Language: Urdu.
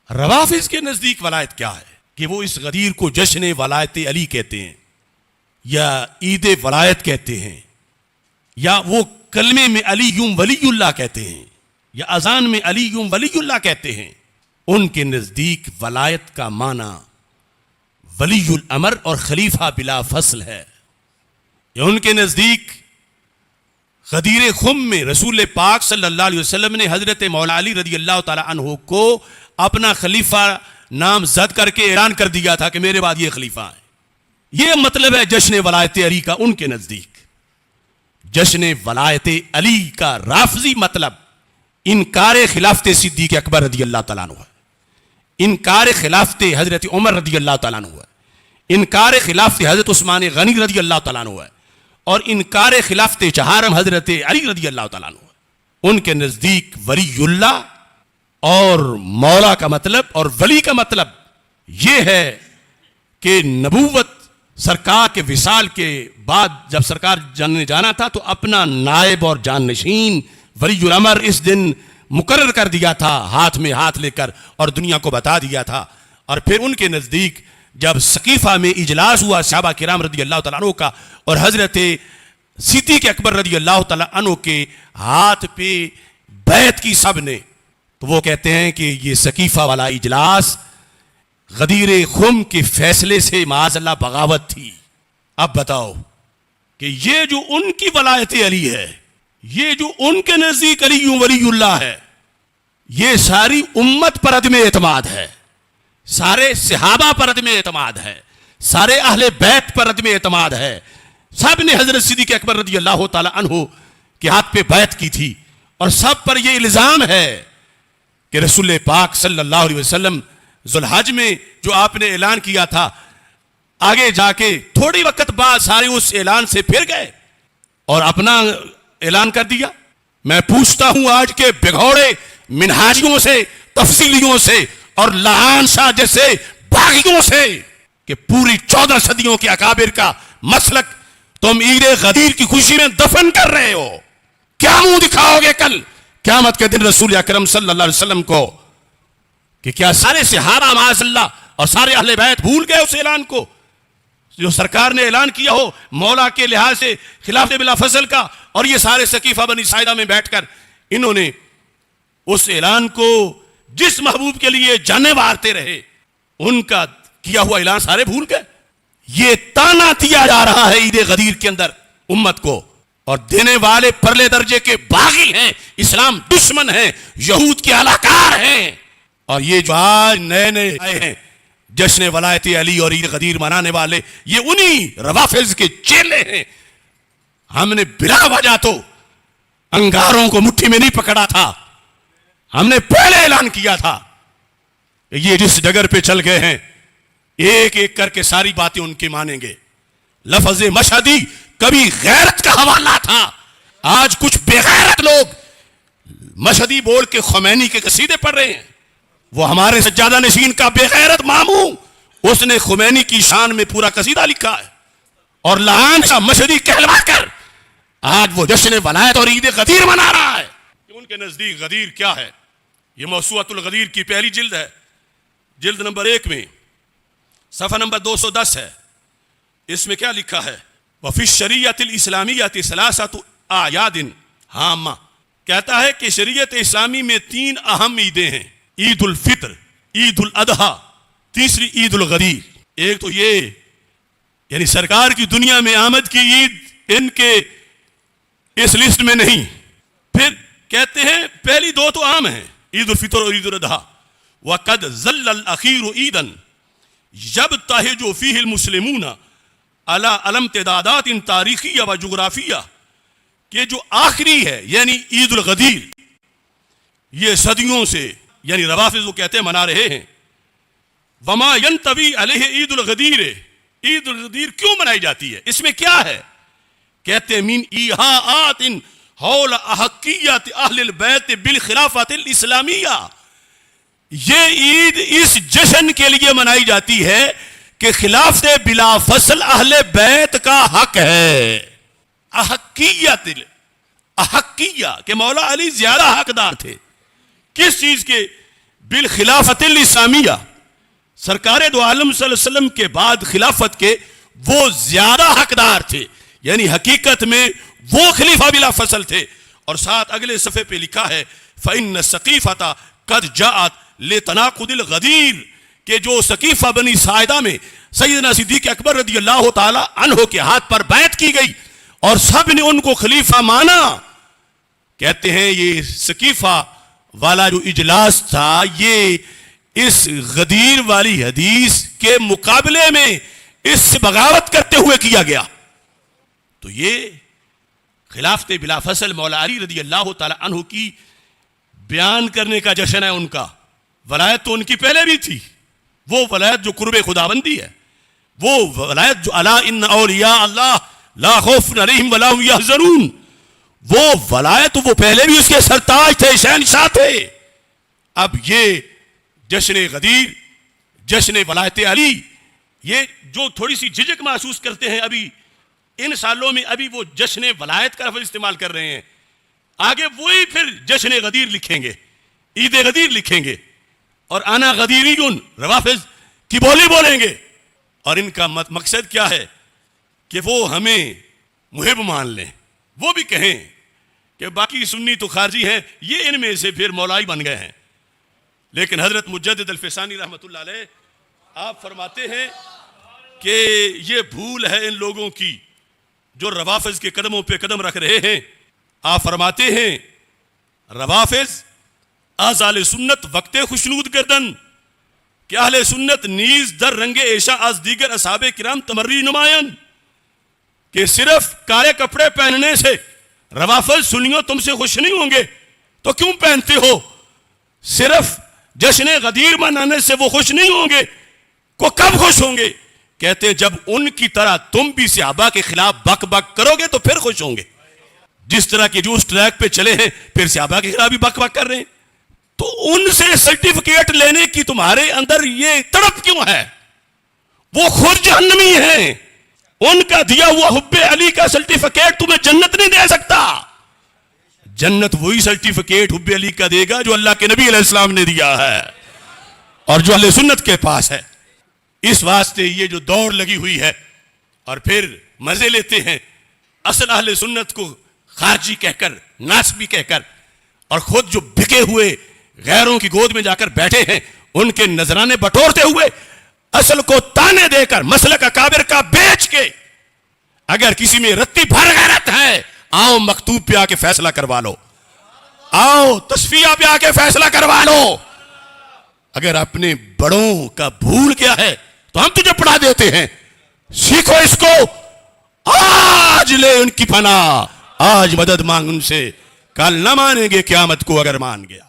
روافض کے نزدیک ولایت کیا ہے کہ وہ اس غدیر کو جشن ولایت علی کہتے ہیں، یا عید ولایت کہتے ہیں، یا وہ کلمے میں علی ولی اللہ کہتے ہیں، یا اذان میں علی ولی اللہ کہتے ہیں۔ ان کے نزدیک ولایت کا معنی ولی الامر اور خلیفہ بلا فصل ہے۔ یا ان کے نزدیک غدیر خم میں رسول پاک صلی اللہ علیہ وسلم نے حضرت مولا علی رضی اللہ تعالی عنہ کو اپنا خلیفہ نام زد کر کے اعلان کر دیا تھا کہ میرے بعد یہ خلیفہ ہے۔ یہ مطلب ہے جشن ولایت علی کا ان کے نزدیک۔ جشن ولایت علی کا رافضی مطلب انکار خلافت صدیق اکبر رضی اللہ تعالیٰ عنہ ہے، انکار خلافت حضرت عمر رضی اللہ تعالیٰ عنہ ہے، انکار خلافت حضرت عثمان غنی رضی اللہ تعالیٰ عنہ ہے، اور انکار خلافت چہارم حضرت علی رضی اللہ تعالیٰ عنہ ہے۔ ان کے نزدیک ولی اللہ اور مولا کا مطلب اور ولی کا مطلب یہ ہے کہ نبوت سرکار کے وصال کے بعد جب سرکار جانے جانا تھا تو اپنا نائب اور جانشین ولی الامر اس دن مقرر کر دیا تھا، ہاتھ میں ہاتھ لے کر، اور دنیا کو بتا دیا تھا۔ اور پھر ان کے نزدیک جب سقیفہ میں اجلاس ہوا صحابہ کرام رضی اللہ تعالیٰ عنہ کا اور حضرت صدیق اکبر رضی اللہ تعالیٰ عنہ کے ہاتھ پہ بیعت کی سب نے، تو وہ کہتے ہیں کہ یہ سقیفہ والا اجلاس غدیر خم کے فیصلے سے معاذ اللہ بغاوت تھی۔ اب بتاؤ کہ یہ جو ان کی ولایت علی ہے، یہ جو ان کے نزدیک علی ولی اللہ ہے، یہ ساری امت پر عدم اعتماد ہے، سارے صحابہ پر عدم اعتماد ہے، سارے اہل بیت پر عدم اعتماد ہے۔ سب نے حضرت صدیق اکبر رضی اللہ تعالی عنہ کے ہاتھ پہ بیعت کی تھی، اور سب پر یہ الزام ہے کہ رسول پاک صلی اللہ علیہ وسلم ذوالحج میں جو آپ نے اعلان کیا تھا، آگے جا کے تھوڑی وقت بعد سارے اس اعلان سے پھر گئے اور اپنا اعلان کر دیا۔ میں پوچھتا ہوں آج کے بگھوڑے منہاجیوں سے، تفصیلیوں سے اور لعان شاہ جیسے باغیوں سے کہ پوری 14 صدیوں کے اکابر کا مسلک تم عید غدیر کی خوشی میں دفن کر رہے ہو۔ کیا منہ دکھاؤ گے کل قیامت کے دن رسول اکرم صلی اللہ علیہ وسلم کو؟ کہ کیا سارے صحابہ معاذ اللہ اور سارے اہل بیت بھول گئے اس اعلان کو جو سرکار نے اعلان کیا ہو مولا کے لحاظ سے خلافت بلا فصل کا؟ اور یہ سارے سقیفہ بنی ساعدہ میں بیٹھ کر انہوں نے اس اعلان کو جس محبوب کے لیے جانے وارتے رہے، ان کا کیا ہوا اعلان سارے بھول گئے۔ یہ تانا دیا جا رہا ہے عید غدیر کے اندر امت کو، اور دینے والے پرلے درجے کے باغی ہیں، اسلام دشمن ہیں، یہود کے اعلیٰکار ہیں۔ اور یہ جو آج نئے نئے آئے ہیں جشن ولایت علی اور عید غدیر منانے والے، یہ انہی روافض کے چیلے ہیں۔ ہم نے بلا وجہ تو انگاروں کو مٹھی میں نہیں پکڑا تھا، ہم نے پہلے اعلان کیا تھا کہ یہ جس ڈگر پہ چل گئے ہیں ایک ایک کر کے ساری باتیں ان کی مانیں گے۔ لفظ مشہدی کبھی غیرت کا حوالہ تھا، آج کچھ بے غیرت لوگ مشہدی بول کے خمینی کے قصیدے پڑھ رہے ہیں۔ وہ ہمارے سجادہ نشین کا بے غیرت ماموں، اس نے خمینی کی شان میں پورا قصیدہ لکھا ہے، اور لعان شاہ مشہدی کہلوا کر آج وہ جشن ولایت اور عید غدیر منا رہا ہے۔ ان کے نزدیک غدیر کیا ہے؟ یہ موسوعۃ الغدیر کی پہلی جلد ہے، جلد نمبر 1 میں صفحہ نمبر 210 ہے۔ اس میں کیا لکھا ہے؟ وفی الشریعۃ الاسلامیۃ ثلاثۃ اعیاد ہامہ، کہتا ہے کہ شریعت اسلامی میں 3 اہم عیدیں ہیں، عید الفطر، عید الاضحیٰ، تیسری عید الغدیر۔ ایک تو یہ یعنی سرکار کی دنیا میں آمد کی عید ان کے اس لسٹ میں نہیں۔ پھر کہتے ہیں پہلی 2 تو عام ہیں، عید الفطر اور عید الاضحیٰ۔ وقد ظل الاخیر عیدا یبتہج فیہ المسلمون علی امتدادات تاریخیہ و جغرافیہ، کہ جو آخری ہے یعنی عید الغدیر، یہ صدیوں سے یعنی روافض وہ کہتے ہیں منا رہے ہیں۔ وما ینطوی علیہ عید الغدیر، عید الغدیر کیوں منائی جاتی ہے؟ اس میں کیا ہے؟ کہتے ہیں من ایحاءات حول احقیت اہل البیت بالخلافت الاسلامیہ، یہ عید اس جشن کے لیے منائی جاتی ہے کہ خلافت بلا فصل اہل بیت کا حق ہے۔ احقیت، احقیہ کہ مولا علی زیادہ حقدار تھے، کس چیز کے؟ بالخلافت الاسلامیہ، سرکار دو عالم صلی اللہ علیہ وسلم کے بعد خلافت کے وہ زیادہ حقدار تھے، یعنی حقیقت میں وہ خلیفہ بلا فصل تھے. اور ساتھ اگلے صفحے پہ لکھا ہے فَإِنَّ السَّقِيفَةَ قَدْ جَاءَتْ لِتَنَاقُضِ الْغَدِيرِ، کہ جو سقیفہ بنی ساعدہ میں سیدنا صدیق اکبر رضی اللہ تعالی عنہ کے ہاتھ پر بیعت کی گئی اور سب نے ان کو خلیفہ مانا. کہتے ہیں یہ سقیفہ والا جو اجلاس تھا یہ اس غدیر والی حدیث کے مقابلے میں اس سے بغاوت کرتے ہوئے کیا گیا. تو یہ خلافت بلا فصل مولا علی رضی اللہ تعالی عنہ کی بیان کرنے کا جشن ہے. ان کا ولایت تو ان کی پہلے بھی تھی، وہ ولایت جو قرب خداوندی ہے، وہ ولایت جو الا ان اولیاء اللہ لا خوف علیہم ولا هم یحزنون، وہ ولایت وہ پہلے بھی اس کے سرتاج تھے، شہنشاہ تھے. اب یہ جشن غدیر، جشن ولایت علی، یہ جو تھوڑی سی جھجک محسوس کرتے ہیں ابھی ان سالوں میں، ابھی وہ جشن ولایت کا لفظ استعمال کر رہے ہیں، آگے وہی پھر جشن غدیر لکھیں گے، عید غدیر لکھیں گے، اور انا غدیریون روافض کی بولی بولیں گے. اور ان کا مقصد کیا ہے کہ وہ ہمیں محب مان لیں، وہ بھی کہیں کہ باقی سنی تو خارجی ہیں، یہ ان میں سے پھر مولائی بن گئے ہیں. لیکن حضرت مجدد الفسانی رحمۃ اللہ علیہ آپ فرماتے ہیں کہ یہ بھول ہے ان لوگوں کی جو روافض کے قدموں پہ قدم رکھ رہے ہیں. آپ فرماتے ہیں روافض از اہل سنت وقت خوشنود گردن، کہ اہل سنت نیز در رنگ عیشا از دیگر اصحاب کرام تمری نمائن، کہ صرف کالے کپڑے پہننے سے روافض سنیوں تم سے خوش نہیں ہوں گے تو کیوں پہنتے ہو؟ صرف جشن غدیر منانے سے وہ خوش نہیں ہوں گے، کو کب خوش ہوں گے؟ کہتے جب ان کی طرح تم بھی صحابہ کے خلاف بک بک کرو گے تو پھر خوش ہوں گے. جس طرح کے جو اس ٹریک پہ چلے ہیں پھر صحابہ کے خلاف بھی بک بک کر رہے ہیں، تو ان سے سرٹیفکیٹ لینے کی تمہارے اندر یہ تڑپ کیوں ہے؟ وہ خود جہنمی ہیں، ان کا دیا ہوا حب علی کا سرٹیفکیٹ تمہیں جنت نہیں دے سکتا. جنت وہی سرٹیفکیٹ حب علی کا دے گا جو اللہ کے نبی علیہ السلام نے دیا ہے اور جو اہل سنت کے پاس ہے. اس واسطے یہ جو دوڑ لگی ہوئی ہے اور پھر مزے لیتے ہیں اصل اہل سنت کو خارجی کہہ کر، ناسبی کہہ کر، اور خود جو بکے ہوئے غیروں کی گود میں جا کر بیٹھے ہیں ان کے نذرانے بٹورتے ہوئے، اصل کو تانے دے کر، مسلک اکابر کا بیچ کے، اگر کسی میں رتی بھر غیرت ہے آؤ مکتوب پہ آ کے فیصلہ کروا لو، آؤ تصفیہ پہ آ کے فیصلہ کروا لو. اگر اپنے بڑوں کا بھول گیا ہے تو ہم تجھے پڑھا دیتے ہیں، سیکھو اس کو، آج لے ان کی پناہ، آج مدد مانگ ان سے، کل نہ مانیں گے قیامت کو اگر مان گیا.